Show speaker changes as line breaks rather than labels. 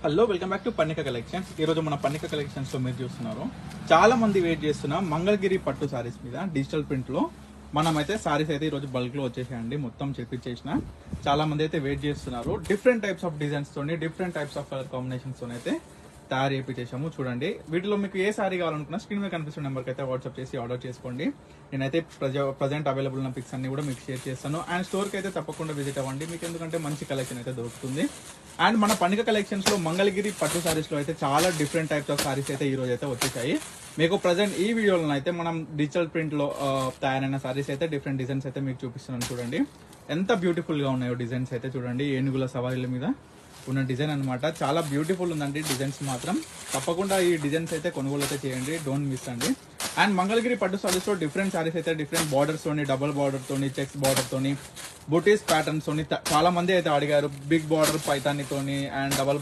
Hello, welcome back to Pannika collections. ఈ రోజు మన పన్నిక కలెక్షన్స్ లో మీరు చూస్తున్నారు, చాలా మంది వెయిట్ చేస్తున్న మంగళగిరి పట్టు సారీస్ మీద డిజిటల్ ప్రింట్ లో మనమైతే సారీస్ అయితే ఈ రోజు బల్క్ లో వచ్చేసాయండి. మొత్తం చేపించేసిన చాలా మంది అయితే వెయిట్ చేస్తున్నారు. డిఫరెంట్ టైప్స్ ఆఫ్ డిజైన్స్ తోని, different types of colour combinations తోని అయితే తయారు చేయించేసాము. చూడండి, వీటిలో మీకు ఏ సారీ కావాలనుకున్నా స్క్రీన్ మీద కనిపిస్తున్న నెంబర్కి అయితే వాట్సాప్ చేసి ఆర్డర్ చేసుకోండి. నేనైతే ప్రజెంట్ అవైలబుల్ ఉన్న పిక్స్ అన్ని కూడా మీకు షేర్ చేస్తాను. అండ్ స్టోర్కి అయితే తప్పకుండా విజిట్ అవ్వండి, మీకు ఎందుకంటే మంచి కలెక్షన్ అయితే దొరుకుతుంది. అండ్ మన పన్నిక కలెక్షన్స్ లో మంగళగిరి పట్టు సారీస్ లో అయితే చాలా డిఫరెంట్ టైప్స్ ఆఫ్ సారీస్ అయితే ఈ రోజు అయితే వచ్చేసాయి. మీకు ప్రజెంట్ ఈ వీడియోలో అయితే మనం డిజిటల్ ప్రింట్ లో తయారైన సారీస్ అయితే డిఫరెంట్ డిజైన్స్ అయితే మీకు చూపిస్తున్నాను. చూడండి ఎంత బ్యూటిఫుల్ గా ఉన్నాయో డిజైన్స్ అయితే. చూడండి, ఏనుగుల సవారీల మీద ఉన్న డిజైన్ అనమాట. చాలా బ్యూటిఫుల్ ఉందండి డిజైన్స్ మాత్రం. తప్పకుండా ఈ డిజైన్స్ అయితే కొనుగోలు అయితే చేయండి, డోంట్ మిస్ అండి. అండ్ మంగళగిరి పట్టు సారీస్ లో డిఫరెంట్ సారీస్ అయితే డిఫరెంట్ బార్డర్స్ తోని, డబుల్ బార్డర్ తోని, చెక్స్ బార్డర్ తోని, బుటీస్ ప్యాటర్న్స్ తోని చాలా మంది అయితే అడిగారు. బిగ్ బార్డర్ పైతాని తోని అండ్ డబల్